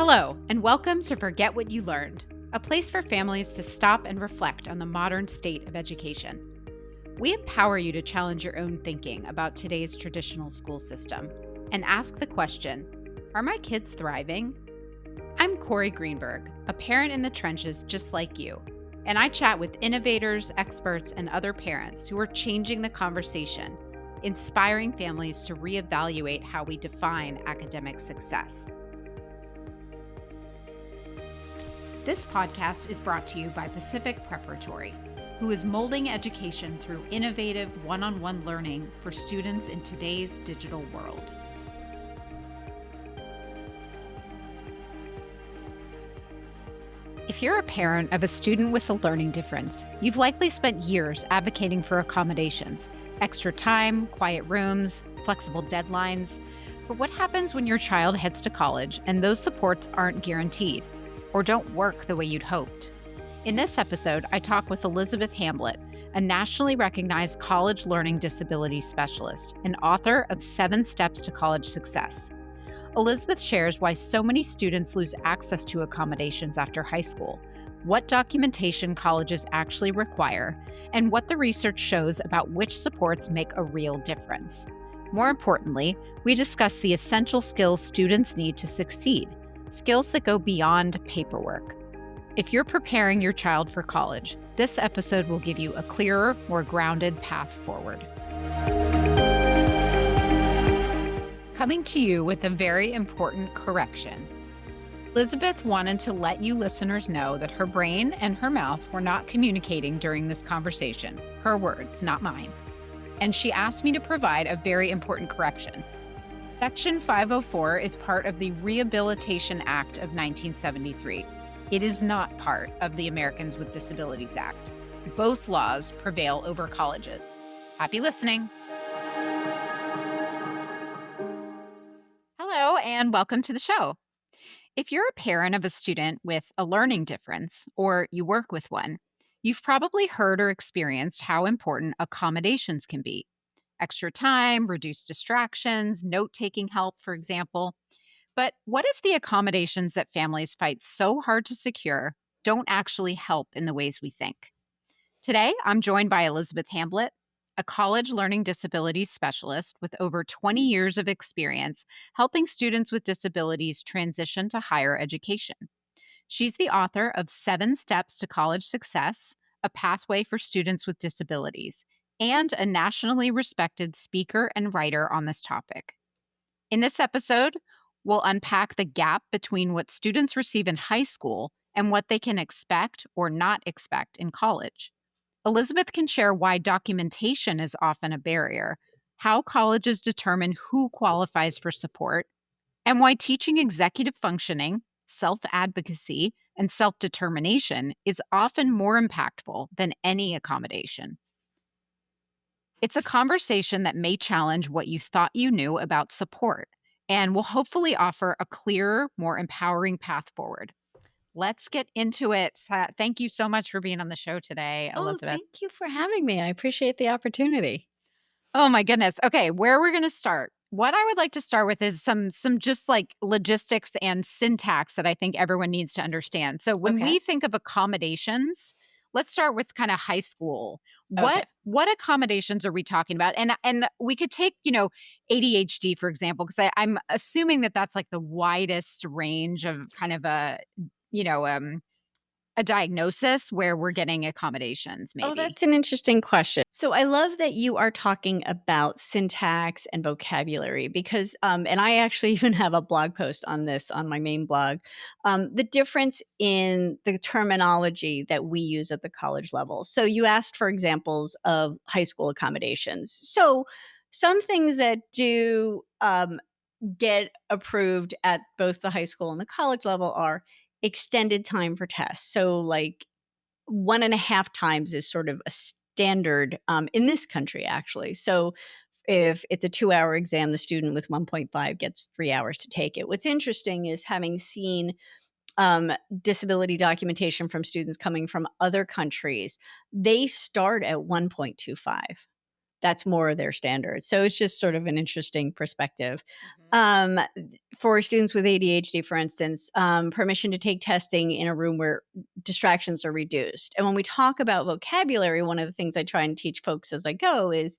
Hello, and welcome to Forget What You Learned, a place for families to stop and reflect on the modern state of education. We empower you to challenge your own thinking about today's traditional school system and ask the question, are my kids thriving? I'm Cory Greenberg, a parent in the trenches just like you, and I chat with innovators, experts, and other parents who are changing the conversation, inspiring families to reevaluate how we define academic success. This podcast is brought to you by Preparatory, who is molding education through innovative one-on-one learning for students in today's digital world. If you're a parent of a student with a learning difference, you've likely spent years advocating for accommodations, extra time, quiet rooms, flexible deadlines. But what happens when your child heads to college and those supports aren't guaranteed or don't work the way you'd hoped? In this episode, I talk with Elizabeth Hamblett, a nationally recognized college learning disability specialist and author of 7 Steps to College Success. Elizabeth shares why so many students lose access to accommodations after high school, what documentation colleges actually require, and what the research shows about which supports make a real difference. More importantly, we discuss the essential skills students need to succeed, skills that go beyond paperwork. If you're preparing your child for college, this episode will give you a clearer, more grounded path forward. Coming to you with a very important correction. Elizabeth wanted to let you listeners know that her brain and her mouth were not communicating during this conversation. Her words, not mine. And she asked me to provide a very important correction. Section 504 is part of the Rehabilitation Act of 1973. It is not part of the Americans with Disabilities Act. Both laws prevail over colleges. Happy listening. Hello, and welcome to the show. If you're a parent of a student with a learning difference, or you work with one, you've probably heard or experienced how important accommodations can be. Extra time, reduced distractions, note-taking help, for example. But what if the accommodations that families fight so hard to secure don't actually help in the ways we think? Today, I'm joined by Elizabeth Hamblett, a college learning disabilities specialist with over 20 years of experience helping students with disabilities transition to higher education. She's the author of 7 Steps to College Success, a pathway for students with disabilities, and a nationally respected speaker and writer on this topic. In this episode, we'll unpack the gap between what students receive in high school and what they can expect or not expect in college. Elizabeth can share why documentation is often a barrier, how colleges determine who qualifies for support, and why teaching executive functioning, self-advocacy, and self-determination is often more impactful than any accommodation. It's a conversation that may challenge what you thought you knew about support and will hopefully offer a clearer, more empowering path forward. Let's get into it. Thank you so much for being on the show today, Oh, Elizabeth. thank you for having me. I appreciate the opportunity. Oh my goodness. Okay, where we're going to start. What I would like to start with is some just like logistics and syntax that I think everyone needs to understand. So when Okay. we think of accommodations, let's start with kind of high school. Okay. What accommodations are we talking about? And we could take, ADHD for example, because I'm assuming that that's like the widest range of kind of you know, um, a diagnosis where we're getting accommodations, Oh, maybe. that's an interesting question. So I love that you are talking about syntax and vocabulary because, and I actually even have a blog post on this on my main blog, the difference in the terminology that we use at the college level. So you asked for examples of high school accommodations. So some things that do get approved at both the high school and the college level are extended time for tests. So like 1.5 times is sort of a standard in this country, actually. So if it's a 2-hour exam, the student with 1.5 gets 3 hours to take it. What's interesting is having seen disability documentation from students coming from other countries, they start at 1.25. that's more their standard. So it's just sort of an interesting perspective. Mhm. Um, for students with ADHD, for instance, permission to take testing in a room where distractions are reduced. And when we talk about vocabulary, one of the things I try and teach folks as I go is,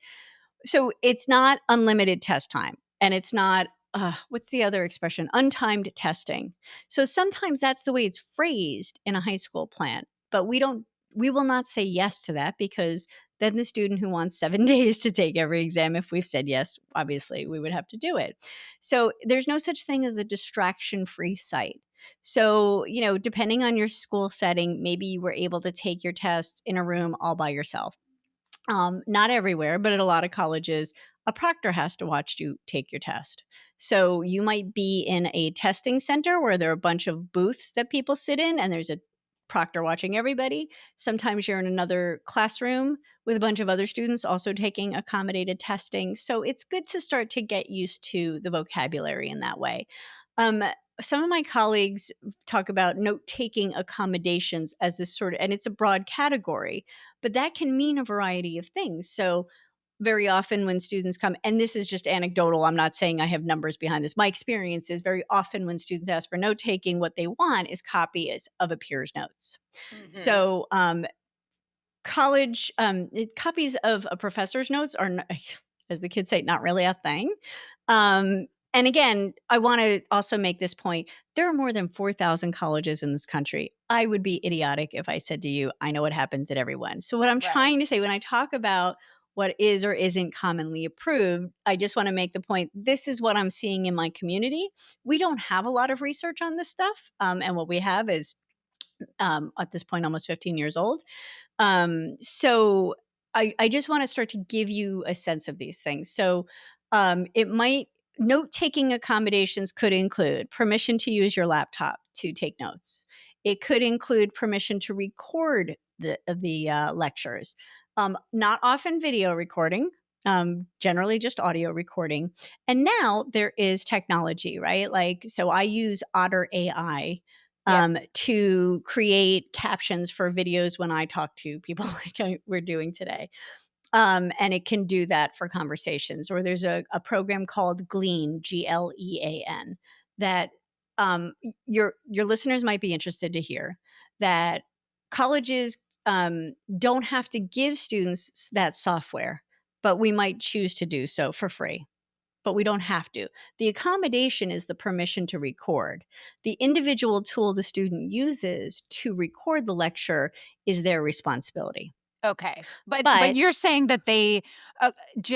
so it's not unlimited test time, and it's not what's the other expression? Untimed testing. So sometimes that's the way it's phrased in a high school plan, but we will not say yes to that, because then the student who wants 7 days to take every exam, if we've said yes, obviously we would have to do it. So there's no such thing as a distraction free site. So, depending on your school setting, maybe you were able to take your tests in a room all by yourself. Not everywhere, but at a lot of colleges, a proctor has to watch you take your test. So you might be in a testing center where there are a bunch of booths that people sit in, and there's a proctor watching everybody. Sometimes you're in another classroom with a bunch of other students also taking accommodated testing. So it's good to start to get used to the vocabulary in that way. Um, some of my colleagues talk about note taking accommodations as this sort of, and it's a broad category, but that can mean a variety of things. So, very often when students come, and this is just anecdotal, I'm not saying I have numbers behind this. My experience is very often when students ask for note taking, what they want is copies of a peer's notes. Mhm. So, copies of a professor's notes are, as the kids say, not really a thing. And again, I want to also make this point. There are more than 4,000 colleges in this country. I would be idiotic if I said to you, I know what happens at everyone. So, what I'm Right. trying to say when I talk about what is or isn't commonly approved, I just want to make the point, this is what I'm seeing in my community. We don't have a lot of research on this stuff. And what we have is, at this point, almost 15 years old. So I just want to start to give you a sense of these things. So it might, note taking accommodations could include permission to use your laptop to take notes. It could include permission to record the lectures. Not often video recording. Generally just audio recording. And now there is technology, right? Like, so I use Otter AI Yep. to create captions for videos when I talk to people like we're doing today. And it can do that for conversations. Or there's a program called Glean, Glean, that your listeners might be interested to hear, that colleges don't have to give students that software, but we might choose to do so for free, but we don't have to. The accommodation is the permission to record. The individual tool the student uses to record the lecture is their responsibility. Okay. But But you're saying that they,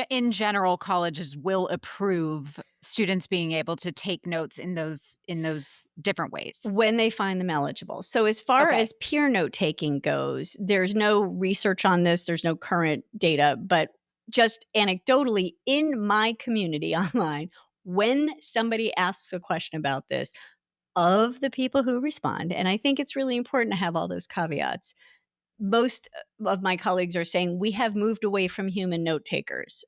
in general, colleges will approve students being able to take notes in those different ways. when they find them eligible. So, as far Okay. as peer note taking goes, there's no research on this, there's no current data, but just anecdotally in my community online, when somebody asks a question about this, of the people who respond, and I think it's really important to have all those caveats, most of my colleagues are saying we have moved away from human note takers.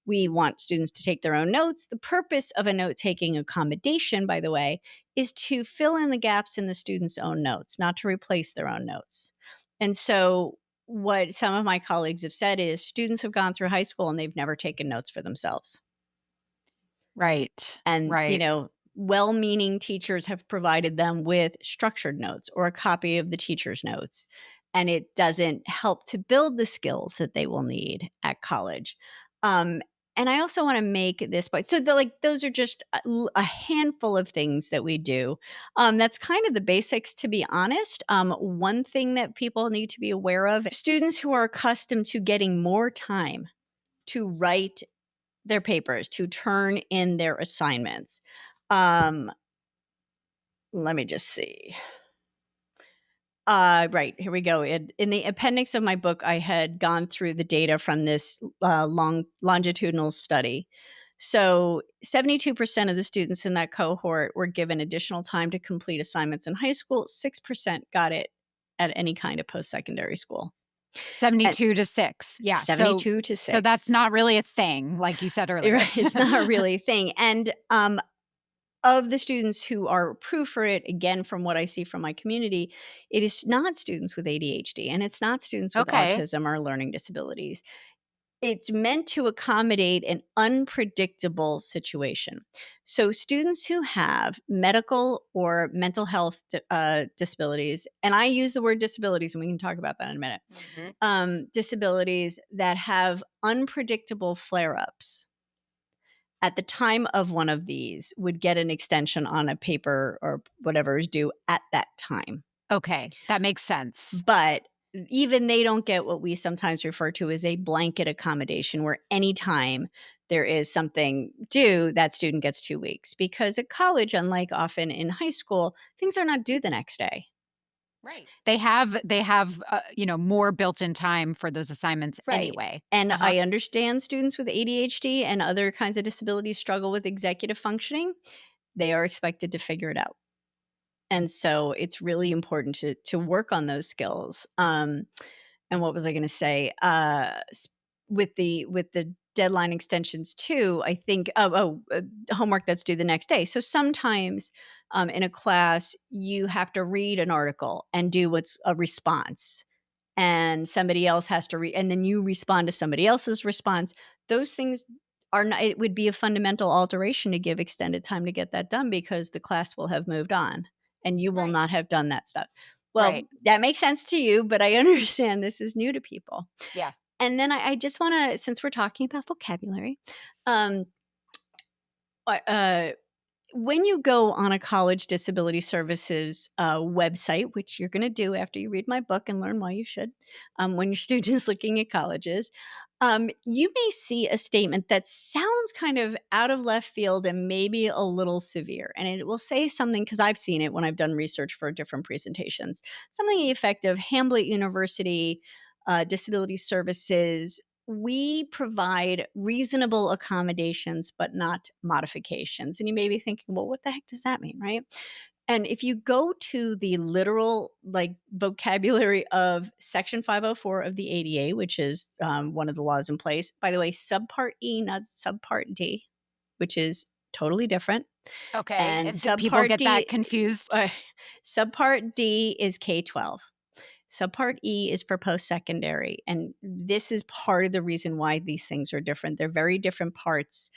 We want students to take their own notes. The purpose of a note taking accommodation, by the way, is to fill in the gaps in the student's own notes, not to replace their own notes. And so, what some of my colleagues have said is students have gone through high school and they've never taken notes for themselves. Right. And, Right. well meaning teachers have provided them with structured notes or a copy of the teacher's notes. And it doesn't help to build the skills that they will need at college. Um, and I also want to make this point. So, those are just a handful of things that we do. That's kind of the basics, to be honest. One thing that people need to be aware of, students who are accustomed to getting more time to write their papers, to turn in their assignments. Um, Let me just see. Right, here we go. In the appendix of my book, I had gone through the data from this longitudinal study. So, 72% of the students in that cohort were given additional time to complete assignments in high school. 6% got it at any kind of post secondary school. And 72 to 6. Yeah. seventy-two to So that's 6. not really a thing, like you said earlier. Right, it's not really a thing. And of the students who are approved for it, again, from what I see from my community, it is not students with ADHD and it's not students with Okay. autism or learning disabilities. It's meant to accommodate an unpredictable situation. So, students who have medical or mental health disabilities, and I use the word disabilities, and we can talk about that in a minute, Mhm. disabilities that have unpredictable flare ups at the time of one of these would get an extension on a paper or whatever is due at that time. Okay, that makes sense. But even they don't get what we sometimes refer to as a blanket accommodation, where anytime there is something due, that student gets 2 weeks. Because at college, unlike often in high school, things are not due the next day. Right. They have more built-in time for those assignments Right. anyway. And Uh-huh. I understand students with ADHD and other kinds of disabilities struggle with executive functioning. They are expected to figure it out. And so it's really important to work on those skills. And what was I going to say? With the deadline extensions too, I think homework that's due the next day. So sometimes in a class you have to read an article and do what's a response, and somebody else has to read, and then you respond to somebody else's response. Those things are not. It would be a fundamental alteration to give extended time to get that done because the class will have moved on and you will Right. not have done that stuff. Right. Well, that makes sense to you, but I understand this is new to people. Yeah. And then I just want to, since we're talking about vocabulary, um, uh, when you go on a college disability services website, which you're going to do after you read my book and learn why you should, when your student is looking at colleges, you may see a statement that sounds kind of out of left field and maybe a little severe. And it will say something, because I've seen it when I've done research for different presentations, something effective: Hamblet University Disability Services, we provide reasonable accommodations, but not modifications. And you may be thinking, well, what the heck does that mean, right? And if you go to the literal vocabulary of Section 504 of the ADA, which is one of the laws in place, by the way, Subpart E, not Subpart D, which is totally different, Okay. and And do people Subpart get that D, confused? uh, Subpart D is K-12. Subpart E is for post-secondary, and this is part of the reason why these things are different. They're very different parts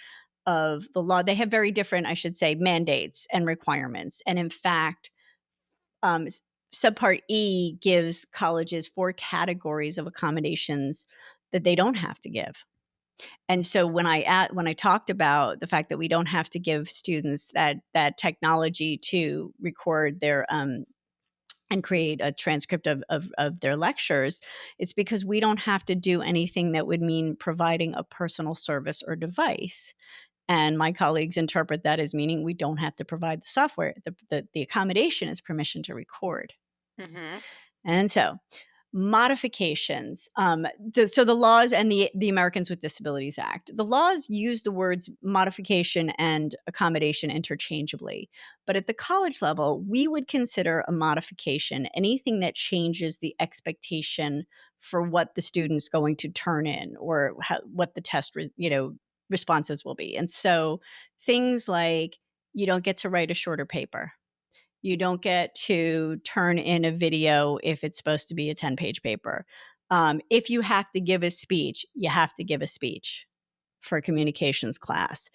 of the law. They have very different, I should say, mandates and requirements. And in fact, um, Subpart E gives colleges 4 categories of accommodations that they don't have to give. And so when I talked about the fact that we don't have to give students that technology to record their and create a transcript of their lectures, it's because we don't have to do anything that would mean providing a personal service or device. And my colleagues interpret that as meaning we don't have to provide the software. The accommodation is permission to record. Mhm. And so modifications. So the laws and the Americans with Disabilities Act, the laws use the words modification and accommodation interchangeably. But at the college level, we would consider a modification anything that changes the expectation for what the student's going to turn in, or what the test, responses will be. And so things like, you don't get to write a shorter paper. You don't get to turn in a video if it's supposed to be a 10-page paper. If you have to give a speech, you have to give a speech for a communications class.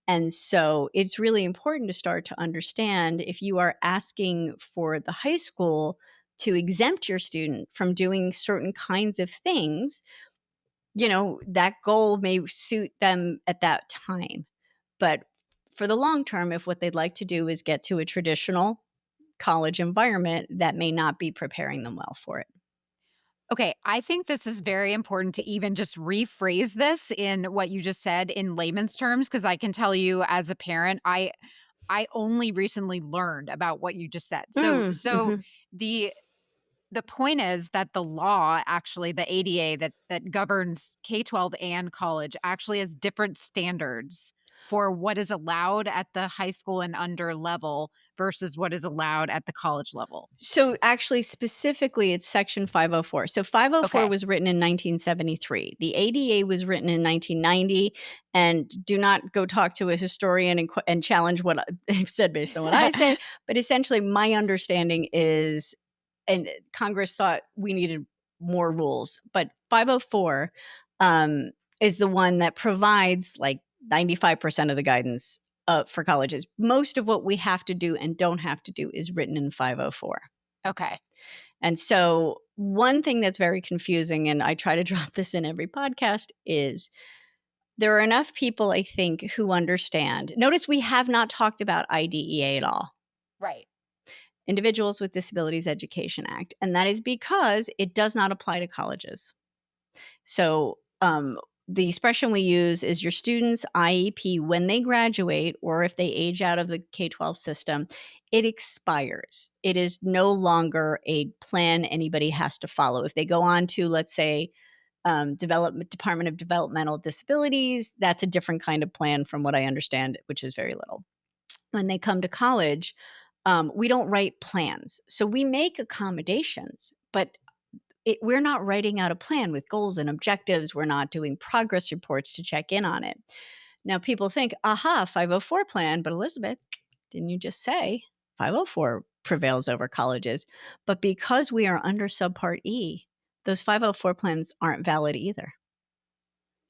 And so it's really important to start to understand, if you are asking for the high school to exempt your student from doing certain kinds of things, that goal may suit them at that time. But for the long term, if what they'd like to do is get to a traditional college environment, that may not be preparing them well for it. Okay, I think this is very important to even just rephrase this in what you just said in layman's terms, because I can tell you as a parent, I only recently learned about what you just said. So so Mhm. the the point is that the law, actually the ADA that governs K-12 and college, actually has different standards for what is allowed at the high school and under level versus what is allowed at the college level. So actually, specifically, it's Section 504. So 504 Okay. was written in 1973. The ADA was written in 1990. And do not go talk to a historian and challenge what I've said based on what I say. But essentially, my understanding is, and Congress thought we needed more rules. But 504 is the one that provides like 95% of the guidance for colleges. Most of what we have to do and don't have to do is written in 504. Okay. And so, one thing that's very confusing, and I try to drop this in every podcast, is there are enough people, I think, who understand. Notice we have not talked about IDEA at all. Right. Individuals with Disabilities Education Act. And that is because it does not apply to colleges. So, the expression we use is your student's IEP when they graduate or if they age out of the K 12 system, it expires. It is no longer a plan anybody has to follow. If they go on to, let's say, Department of Developmental Disabilities, that's a different kind of plan from what I understand, which is very little. When they come to college, we don't write plans. So we make accommodations, but we're not writing out a plan with goals and objectives. We're not doing progress reports to check in on it. Now, people think, aha, 504 plan. But Elizabeth, didn't you just say 504 prevails over colleges? But because we are under Subpart E, those 504 plans aren't valid either.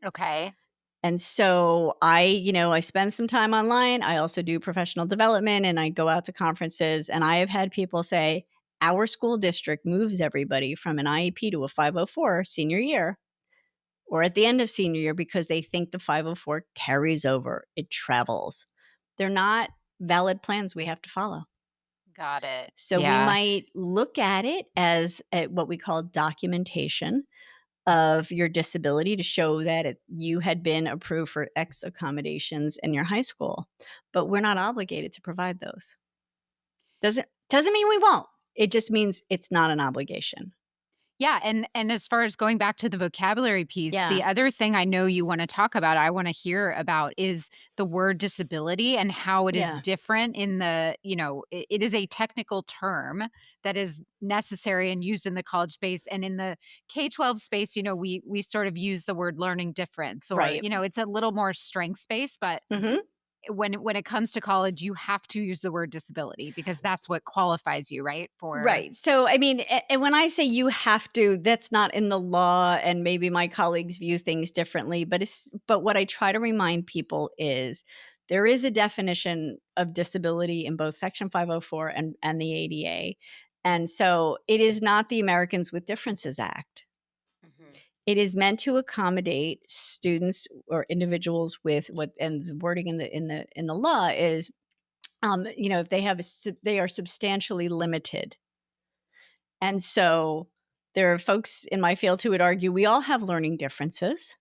Okay. And so I spend some time online. I also do professional development and I go out to conferences. And I have had people say, our school district moves everybody from an IEP to a 504 senior year or at the end of senior year because they think the 504 carries over, it travels. They're not valid plans we have to follow. Got it. So we Yeah. might look at it as what we call documentation of your disability to show that you had been approved for X accommodations in your high school, but we're not obligated to provide those. Doesn't mean we won't. It just means it's not an obligation. Yeah, and as far as going back to the vocabulary piece, the Yeah. other thing I know you wanna talk about, I wanna hear about is the word disability and how it is Yeah. different in the it is a technical term that is necessary and used in the college space, and in the K-12 space, we sort of use the word learning difference or, Right. it's a little more strengths-based, but Mhm. when it comes to college, you have to use the word disability because that's what qualifies you, right? For Right. So, I mean, and when I say you have to, that's not in the law, and maybe my colleagues view things differently. But what I try to remind people is there is a definition of disability in both Section 504 and the ADA, and so it is not the Americans with Differences Act. Mhm. It is meant to accommodate students or individuals with what, and the wording in the law is, if they are substantially limited. And so there are folks in my field who would argue we all have learning differences,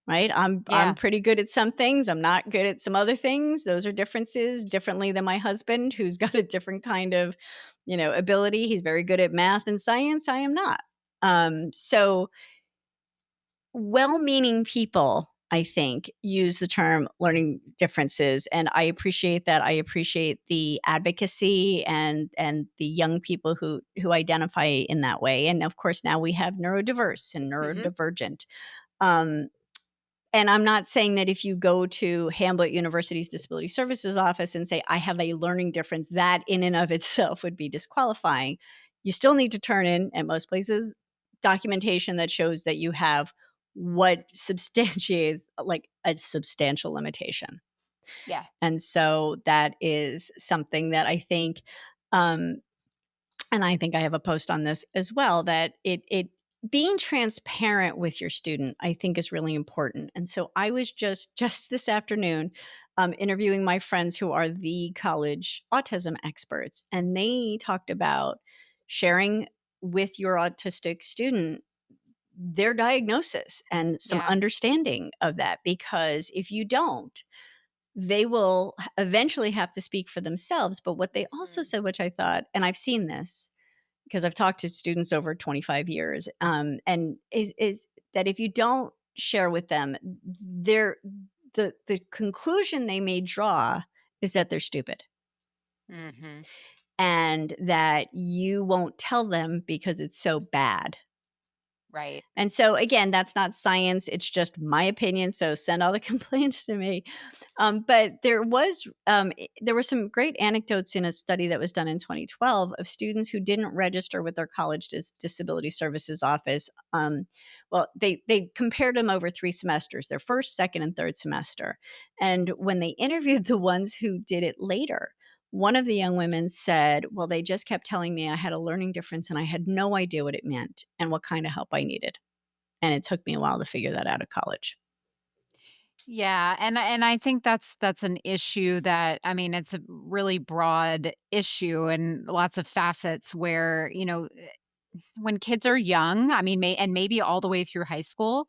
right? I'm Yeah. pretty good at some things. I'm not good at some other things. Those are differences differently than my husband who's got a different kind of, ability. He's very good at math and science. I am not. So well-meaning people, I think, use the term learning differences, and I appreciate that. I appreciate the advocacy and the young people who identify in that way. And of course, now we have neurodiverse and Mhm. neurodivergent. Um, and I'm not saying that if you go to Hamblet University's Disability Services office and say, I have a learning difference, that in and of itself would be disqualifying. You still need to turn in, at most places, documentation that shows that you have what substantiates like a substantial limitation. Yeah. And so that is something that I think, um, and I think I have a post on this as well, that it being transparent with your student, I think, is really important. And so I was just this afternoon interviewing my friends who are the college autism experts, and they talked about sharing with your autistic student their diagnosis and some Yeah. understanding of that, because if you don't, they will eventually have to speak for themselves. But what they also Mhm. said, which I thought, and I've seen this because I've talked to students over 25 years, and is that if you don't share with them, they're the conclusion they may draw is that they're stupid Mhm. and that you won't tell them because it's so bad. Right. And so, again, that's not science. It's just my opinion. So send all the complaints to me. But there were some great anecdotes in a study that was done in 2012 of students who didn't register with their college disability services office. Well, they compared them over 3 semesters, their first, second, and third semester. And when they interviewed the ones who did it later, one of the young women said, "Well, they just kept telling me I had a learning difference and I had no idea what it meant and what kind of help I needed." And it took me a while to figure that out at college. Yeah, and I think that's an issue that, I mean, it's a really broad issue and lots of facets where, when kids are young, I mean, maybe all the way through high school,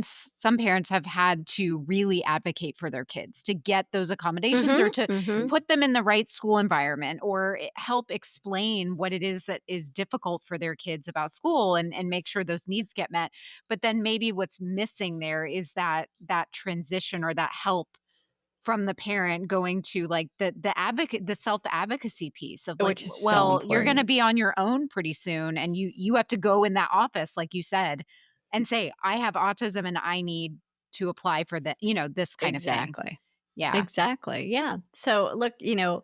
some parents have had to really advocate for their kids to get those accommodations or Mhm, to mhm. put them in the right school environment or help explain what it is that is difficult for their kids about school and make sure those needs get met. But then maybe what's missing there is that transition or that help from the parent going to, like, the self-advocacy piece of, like, Which is so well, you're gonna important. be on your own pretty soon, and you have to go in that office, like you said, and say, "I have autism and I need to apply for this kind of thing." Exactly. Yeah. Exactly, yeah. So, look, it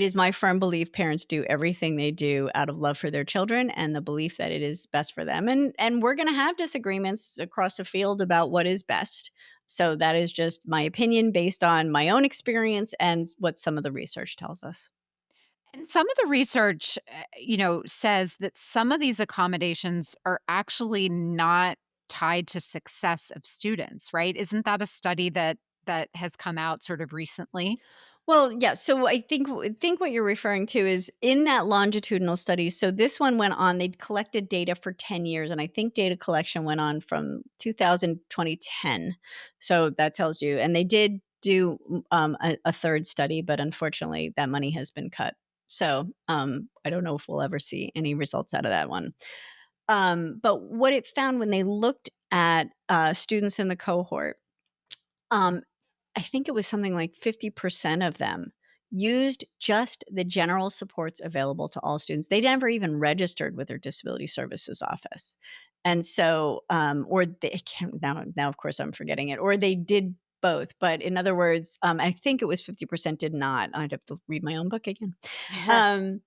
is my firm belief parents do everything they do out of love for their children and the belief that it is best for them, and we're gonna have disagreements across the field about what is best. So that is just my opinion based on my own experience and what some of the research tells us. And some of the research, says that some of these accommodations are actually not tied to success of students, right? Isn't that a study that has come out sort of recently? Well, yeah. So I think what you're referring to is in that longitudinal study. So this one went on. They collected data for 10 years, and I think data collection went on from 2000 2010. So that tells you. And they did do a third study, but unfortunately, that money has been cut. So I don't know if we'll ever see any results out of that one. But what it found when they looked at students in the cohort, um, I think it was something like 50% of them used just the general supports available to all students. They never even registered with their disability services office. And so, or they I can't now, of course, I'm forgetting it, or they did both. But in other words, I think it was 50% did not. I'd have to read my own book again. Um,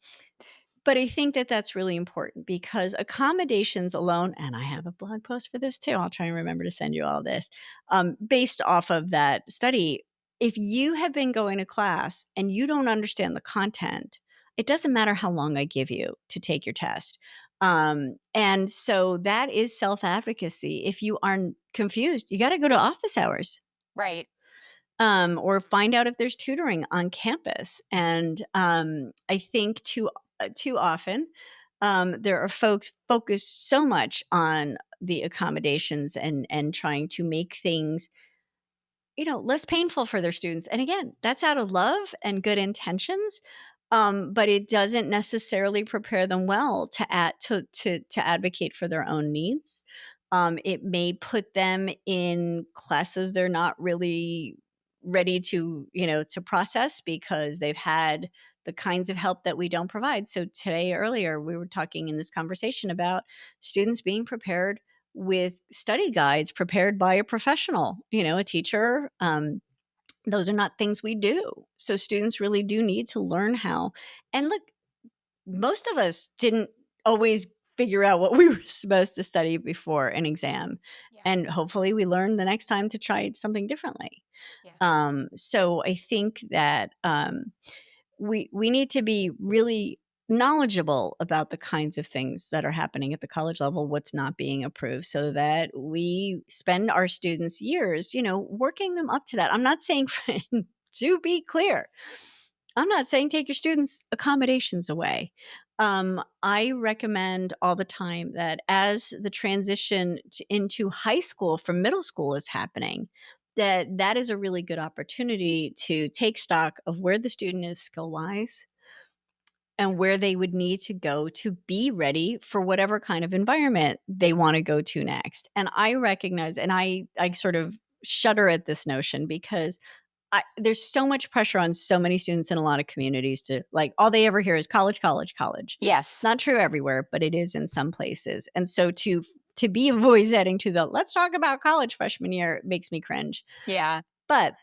but I think that that's really important because accommodations alone, and I have a blog post for this too. I'll try and remember to send you all this. Based off of that study, if you have been going to class and you don't understand the content, it doesn't matter how long I give you to take your test. And so that is self advocacy. If you are confused, you got to go to office hours, Right. or find out if there's tutoring on campus. And I think too often there are folks focused so much on the accommodations and trying to make things less painful for their students. And again, that's out of love and good intentions. But it doesn't necessarily prepare them well to advocate for their own needs. It may put them in classes they're not really ready to process because they've had the kinds of help that we don't provide. So today earlier we were talking in this conversation about students being prepared with study guides prepared by a professional, a teacher. Those are not things we do. So students really do need to learn how. And look, most of us didn't always figure out what we were supposed to study before an exam. Yeah. And hopefully we learn the next time to try something differently. Yeah. So I think that we need to be really knowledgeable about the kinds of things that are happening at the college level, what's not being approved, so that we spend our students years, working them up to that. I'm not saying, to be clear, I'm not saying take your students' accommodations away. I recommend all the time that as the transition into high school from middle school is happening, that is a really good opportunity to take stock of where the student is skill wise and where they would need to go to be ready for whatever kind of environment they want to go to next. And I recognize, and I sort of shudder at this notion because there's so much pressure on so many students in a lot of communities to like all they ever hear is college, college, college. It's Yes. not true everywhere, but it is in some places. And so to be a voice heading to the let's talk about college freshman year makes me cringe. Yeah. But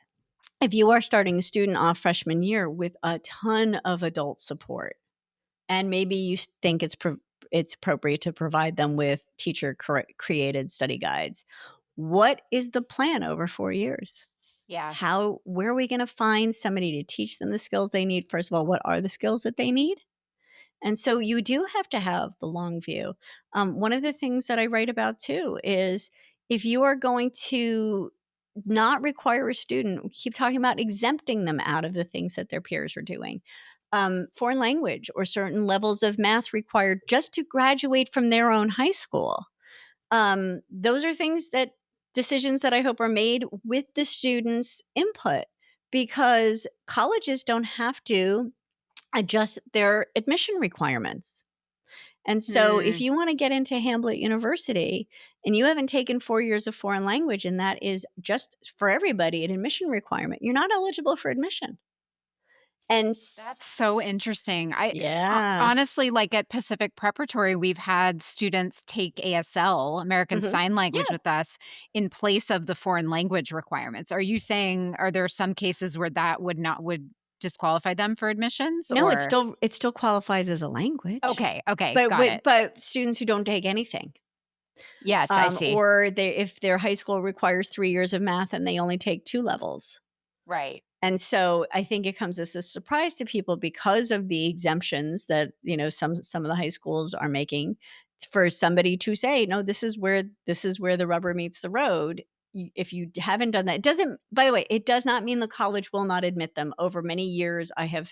if you are starting a student off freshman year with a ton of adult support, and maybe you think it's appropriate to provide them with teacher created study guides, what is the plan over 4 years? Yeah. Where are we going to find somebody to teach them the skills they need? First of all, what are the skills that they need? And so you do have to have the long view. One of the things that I write about too is if you are going to not require a student, we keep talking about exempting them out of the things that their peers are doing. Foreign language or certain levels of math required just to graduate from their own high school. Those are decisions that I hope are made with the students' input because colleges don't have to adjust their admission requirements. And so if Hmm. you want to get into Hamblet University and you haven't taken 4 years of foreign language and that is just for everybody an admission requirement, you're not eligible for admission. And That's so interesting. yeah. Honestly, like at Pacific Preparatory, we've had students take ASL, American Mhm. Sign Language, Yeah. with us in place of the foreign language requirements. Are you saying are there some cases where that would disqualify them for admissions No, or it still qualifies as a language. okay, okay, got it. But students who don't take anything, Yes, I see. or if their high school requires 3 years of math and they only take 2 levels. Right. And so I think it comes as a surprise to people because of the exemptions that, some of the high schools are making for somebody to say, "No, this is where the rubber meets the road." If you haven't done that, it doesn't by the way, it does not mean the college will not admit them. Over many years, I have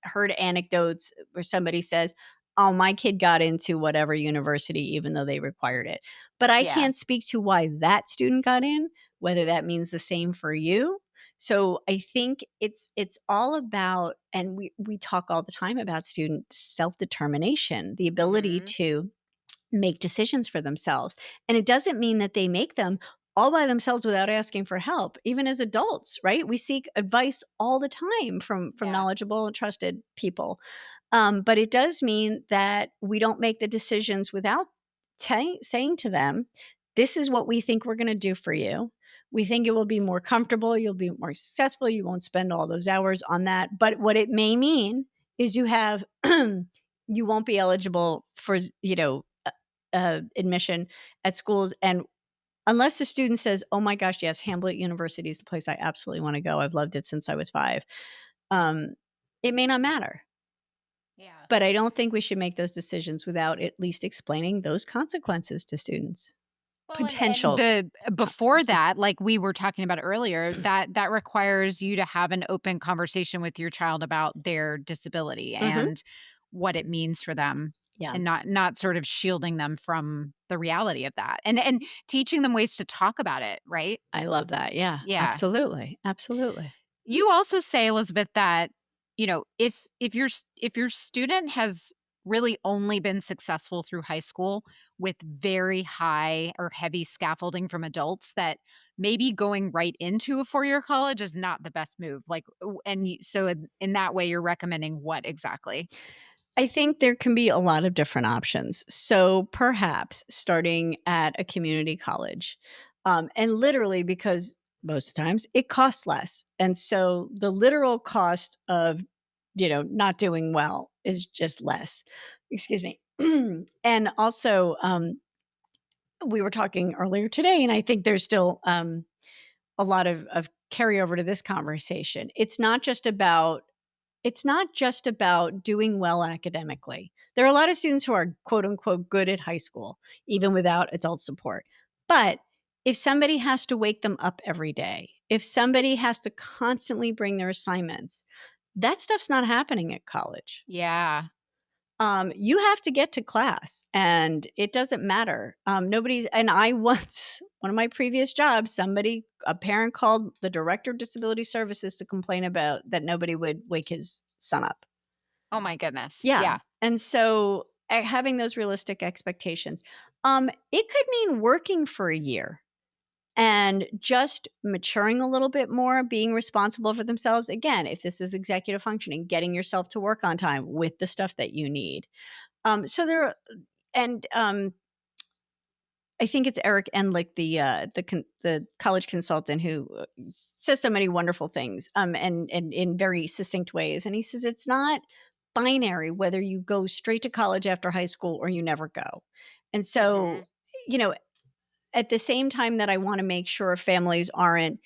heard anecdotes where somebody says, "Oh, my kid got into whatever university even though they required it." But I Yeah. can't speak to why that student got in, whether that means the same for you. So I think it's all about and we talk all the time about student self-determination, the ability Mhm. to make decisions for themselves. And it doesn't mean that they make them all by themselves without asking for help. Even as adults, right? We seek advice all the time from Yeah. knowledgeable and trusted people. But it does mean that we don't make the decisions without saying to them, this is what we think we're going to do for you. We think it will be more comfortable. You'll be more successful. You won't spend all those hours on that. But what it may mean is you won't be eligible for, admission at schools. And unless the student says, oh my gosh, yes, Hamblet University is the place I absolutely want to go. I've loved it since I was 5. Um, it may not matter. Yeah. But I don't think we should make those decisions without at least explaining those consequences to students. Well, and Potential the before consequences. that, like we were talking about earlier, that requires you to have an open conversation with your child about their disability Mhm. and what it means for them Yeah, and not sort of shielding them from the reality of that. And teaching them ways to talk about it, right? I love that. Yeah, Yeah. absolutely, absolutely. You also say, Elizabeth, that, if your student has really only been successful through high school with very high or heavy scaffolding from adults, that maybe going right into a four-year college is not the best move. Like, so in that way, you're recommending what exactly? I think there can be a lot of different options. So perhaps starting at a community college, and literally because most of the times it costs less, and so the literal cost of not doing well is just less. Excuse me. And also, we were talking earlier today, and I think there's still a lot of carryover to this conversation. It's not just about doing well academically. There are a lot of students who are quote unquote good at high school, even without adult support. But if somebody has to wake them up every day, if somebody has to constantly bring their assignments, that stuff's not happening at college. Yeah. You have to get to class and it doesn't matter. And I once, one of my previous jobs, a parent called the director of disability services to complain about that nobody would wake his son up. Oh my goodness. Yeah. Yeah. And so having those realistic expectations, it could mean working for a year and just maturing a little bit more, being responsible for themselves. Again, if this is executive functioning, getting yourself to work on time with the stuff that you need. So there, and I think it's Eric Endlich, the college consultant who says so many wonderful things, and in very succinct ways. And he says it's not binary whether you go straight to college after high school or you never go. And Hmm. so, you know, at the same time that I want to make sure families aren't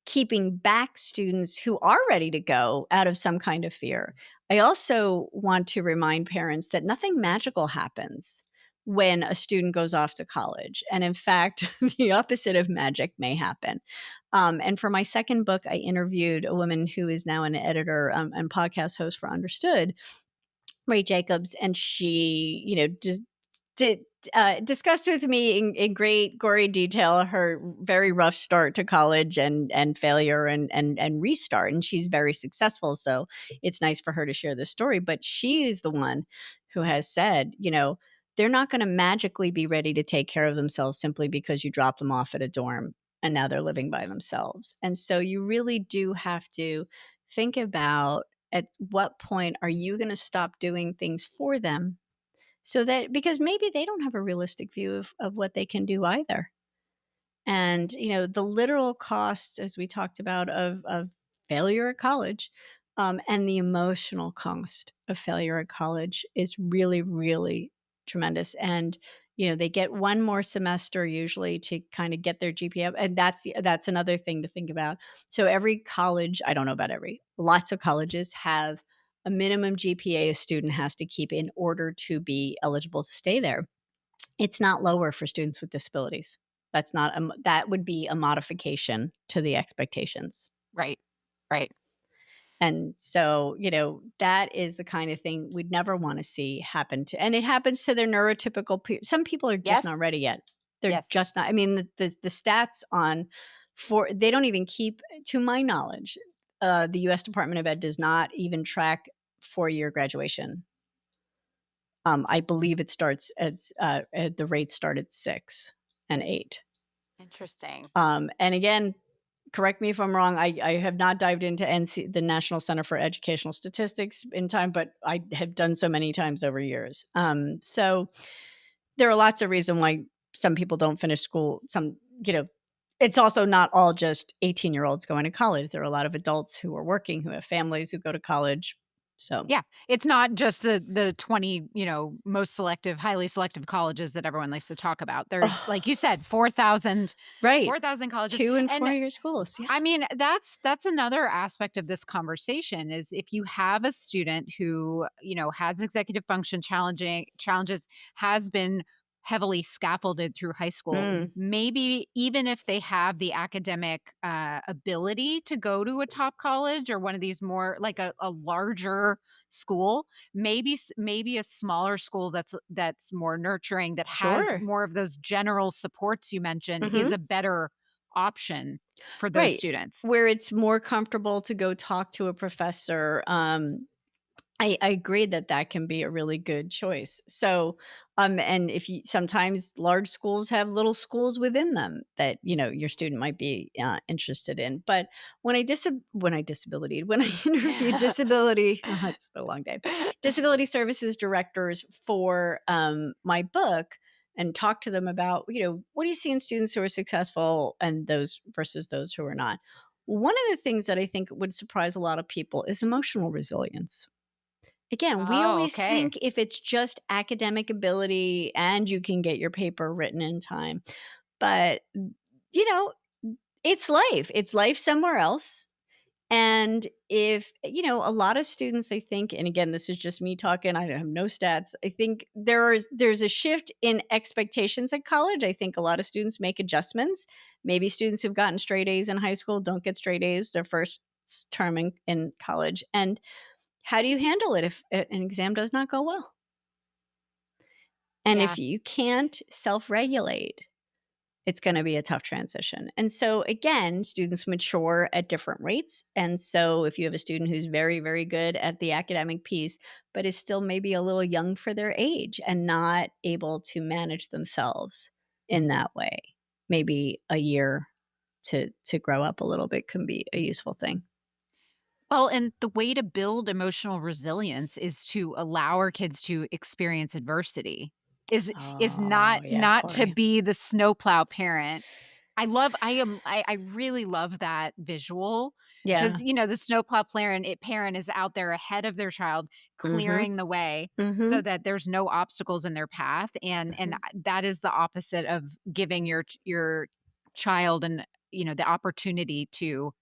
keeping back students who are ready to go out of some kind of fear. I also want to remind parents that nothing magical happens when a student goes off to college. And in fact, the opposite of magic may happen. And for my second book, I interviewed a woman who is now an editor and podcast host for Understood, Ray Jacobs, and she, just did discussed with me in great gory detail her very rough start to college and failure and restart. And she's very successful, so it's nice for her to share this story. But she is the one who has said, they're not going to magically be ready to take care of themselves simply because you drop them off at a dorm and now they're living by themselves. And so you really do have to think about, at what point are you going to stop doing things for them, so that, because maybe they don't have a realistic view of what they can do either. And, the literal cost, as we talked about, of failure at college, and the emotional cost of failure at college is really, really tremendous. And, they get one more semester usually to kind of get their GPA up. And that's another thing to think about. So every college, I don't know about lots of colleges have a minimum GPA a student has to keep in order to be eligible to stay there. It's not lower for students with disabilities. That would be a modification to the expectations. Right. Right. And so, that is the kind of thing we'd never want to see happen to, and it happens to their neurotypical some people are just Yes. not ready yet. They're Yes. just not. I mean, the stats on for they don't even keep, to my knowledge, the US Department of Ed does not even track 4-year graduation. I believe it starts at the rates start at 6 and 8. Interesting. And again, correct me if I'm wrong. I have not dived into the National Center for Educational Statistics in time, but I have done so many times over years. So there are lots of reasons why some people don't finish school. It's also not all just 18-year-olds going to college. There are a lot of adults who are working, who have families, who go to college. So Yeah, it's not just the 20, most selective, highly selective colleges that everyone likes to talk about. There's, like you said, 4,000 right, 4,000 colleges. 2 and And 4-year schools. Yeah. I mean, that's another aspect of this conversation is if you have a student who, has executive function challenges, has been heavily scaffolded through high school, Mm, maybe even if they have the academic ability to go to a top college or one of these more like a larger school, maybe a smaller school that's more nurturing, that has sure. more of those general supports you mentioned, is Mhm. a better option for those Right. students. Where it's more comfortable to go talk to a professor. I agree that that can be a really good choice. So, and if you sometimes large schools have little schools within them that your student might be interested in. But when I interviewed it's been a long day, disability services directors for my book, and talk to them about what do you see in students who are successful and those versus those who are not. One of the things that I think would surprise a lot of people is emotional resilience. Again, we Oh, always okay. think if it's just academic ability and you can get your paper written in time, but you know, it's life. It's life somewhere else. And if, a lot of students, I think, and again, this is just me talking, I have no stats. I think there's a shift in expectations at college. I think a lot of students make adjustments. Maybe students who've gotten straight A's in high school don't get straight A's their first term in college. And how do you handle it if an exam does not go well? And Yeah. if you can't self regulate, it's going to be a tough transition. And so, again, students mature at different rates. And so, if you have a student who's very, very good at the academic piece, but is still maybe a little young for their age and not able to manage themselves in that way, maybe a year to grow up a little bit can be a useful thing. Well, and the way to build emotional resilience is to allow our kids to experience adversity. Is Oh, yeah, not to Cory. be the snowplow parent. I really love that visual Yeah. because, the snowplow parent is out there ahead of their child, Mhm. clearing the way so Mhm. that there's no obstacles in their path, and Mhm. that is the opposite of giving your child the opportunity to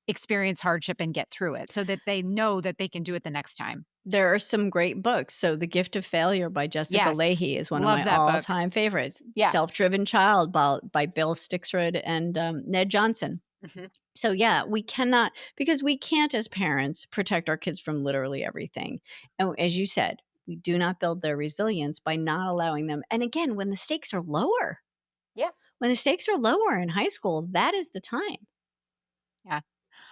experience hardship and get through it so that they know that they can do it the next time. There are some great books. So, The Gift of Failure by Jessica Yes. Lahey is one of Love my that book. all-time favorites. Yeah. Self-Driven Child by Bill Stixrud and, Ned Johnson. Mhm. So, yeah, we cannot because we can't as parents protect our kids from literally everything. And as you said, we do not build their resilience by not allowing them and again, Yeah. when the stakes are lower in high school, that is the time. Yeah.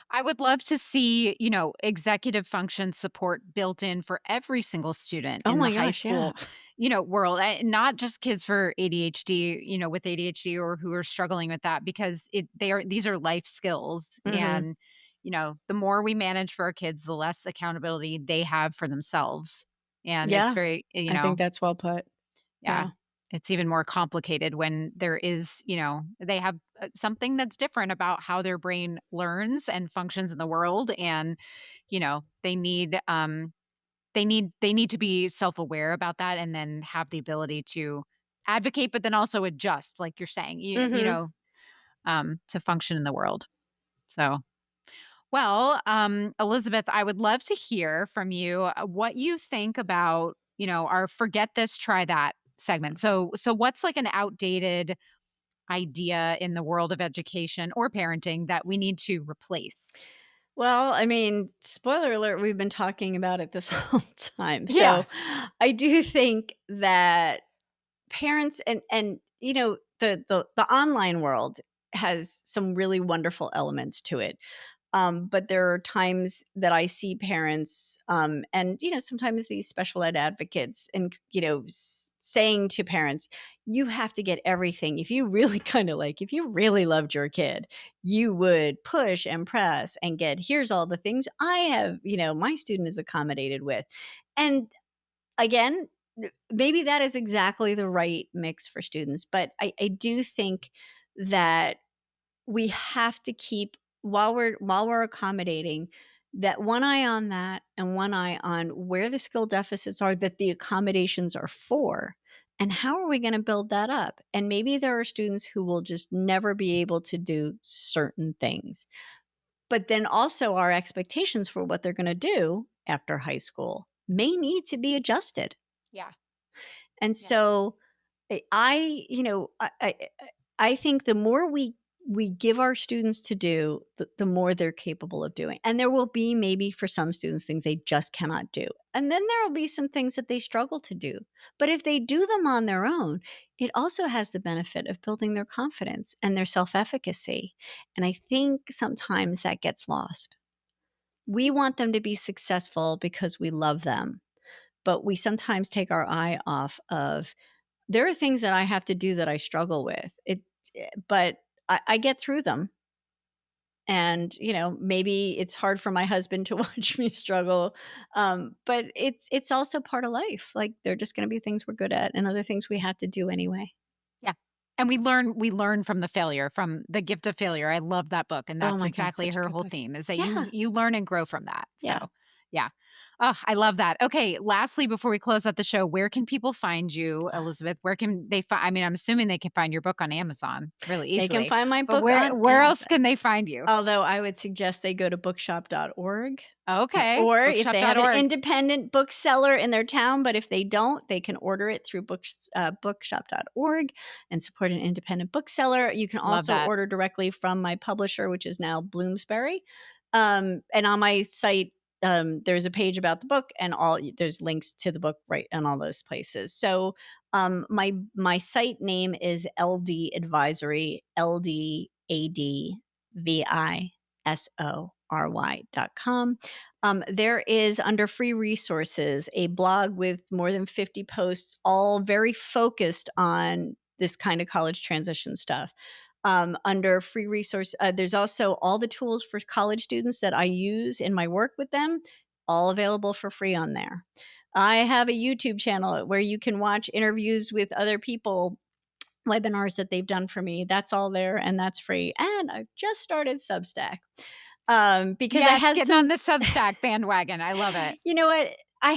I would love to see, executive function support built in for every single student Oh in the my high gosh, yeah. school, world, not just kids for ADHD, with ADHD or who are struggling with that because these are life skills Mhm. and the more we manage for our kids, the less accountability they have for themselves. And it's Yeah, very, I think that's well put. yeah. Yeah. It's even more complicated when there is, they have something that's different about how their brain learns and functions in the world and, they need they need to be self-aware about that and then have the ability to advocate but then also adjust like you're saying, Mhm. to function in the world. So, well, Elizabeth, I would love to hear from you what you think about, our forget this, try that segment. So what's like an outdated idea in the world of education or parenting that we need to replace? Well, I mean, spoiler alert, we've been talking about it this whole time. Yeah. So, I do think that parents and the online world has some really wonderful elements to it. But there are times that I see parents, and sometimes these special ed advocates, and saying to parents, "You have to get everything. If you really if you really loved your kid, you would push and press and get. Here's all the things I have. My student is accommodated with." And again, maybe that is exactly the right mix for students, but I do think that we have to keep while we're accommodating that one eye on that and one eye on where the skill deficits are that the accommodations are for and how are we going to build that up. And maybe there are students who will just never be able to do certain things, but then also our expectations for what they're going to do after high school may need to be adjusted. Yeah. And Yeah. so I think the more we give our students to do, the more they're capable of doing. And there will be maybe for some students things they just cannot do. And then there will be some things that they struggle to do. But if they do them on their own, it also has the benefit of building their confidence and their self-efficacy. And I think sometimes that gets lost. We want them to be successful because we love them, but we sometimes take our eye off of there are things that I have to do that I struggle with. But I get through them. And, maybe it's hard for my husband to watch me struggle. But it's also part of life. Like there are just going to be things we're good at and other things we have to do anyway. Yeah. And we learn from the failure, from The Gift of Failure. I love that book, and Oh that's my God, exactly such a her good whole book. theme is that you Yeah. you learn and grow from that. So, Yeah. yeah. Oh, I love that. Okay, lastly, before we close out the show, where can people find you, Elizabeth? Where can they find I mean, I'm assuming they can find your book on Amazon really They can easily, find my but book where on where else Amazon. can they find you? Although I would suggest they go to bookshop.org. Okay, Or if they have an bookshop.org. independent bookseller in their town, but if they don't, they can order it through bookshop.org and support an independent bookseller. You can Love also that. order directly from my publisher, which is now Bloomsbury. And on my site, there's a page about the book, and there's links to the book right in all those places. So my site name is LD Advisory, LDADVISORY.com. There is under free resources a blog with more than 50 posts, all very focused on this kind of college transition stuff. under free resource. There's also all the tools for college students that I use in my work with them, all available for free on there. I have a YouTube channel where you can watch interviews with other people, webinars that they've done for me. That's all there and that's free. And I've just started Substack because I Yes, have getting some on the Substack bandwagon. I love it. you know what? I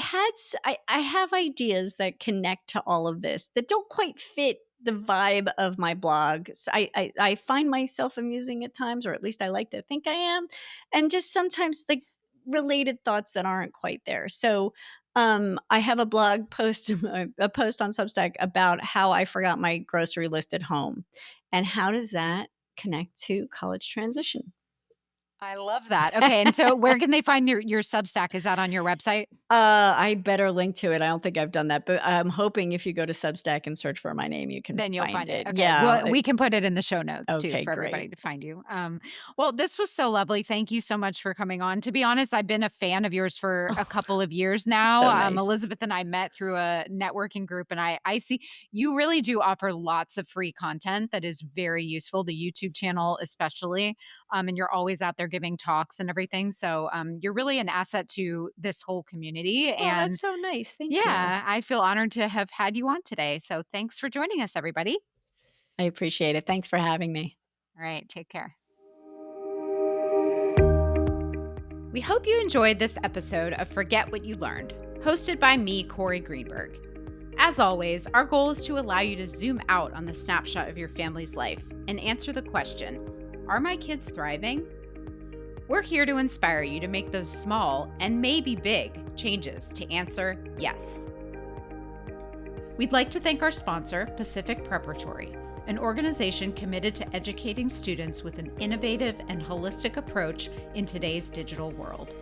have ideas that connect to all of this that don't quite fit the vibe of my blog. So I find myself amusing at times, or at least I like to think I am, and just sometimes like related thoughts that aren't quite there. So I have a blog post, a post on Substack about how I forgot my grocery list at home, and how does that connect to college transition? I love that. Okay, and so where can they find your Substack? Is that on your website? I better link to it. I don't think I've done that, but I'm hoping if you go to Substack and search for my name, you can Then you'll find find it. it. Okay. Yeah. Well, we can put it in the show notes too Okay, for everybody great. to find you. Well, this was so lovely. Thank you so much for coming on. To be honest, I've been a fan of yours for a Oh, couple of years now. so nice. Elizabeth and I met through a networking group, and I see you really do offer lots of free content that is very useful. The YouTube channel, especially, and you're always out there giving talks and everything. So you're really an asset to this whole community, Oh, and that's so nice. Thank you. yeah, I feel honored to have had you on today. So thanks for joining us, everybody. I appreciate it. Thanks for having me. All right, take care. We hope you enjoyed this episode of Forget What You Learned, hosted by me, Cory Greenberg. As always, our goal is to allow you to zoom out on the snapshot of your family's life and answer the question, are my kids thriving? We're here to inspire you to make those small and maybe big changes to answer yes. We'd like to thank our sponsor, Pacific Preparatory, an organization committed to educating students with an innovative and holistic approach in today's digital world.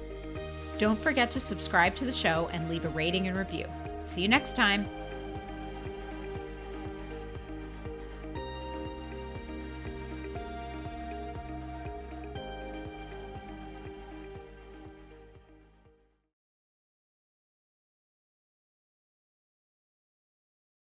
Don't forget to subscribe to the show and leave a rating and review. See you next time.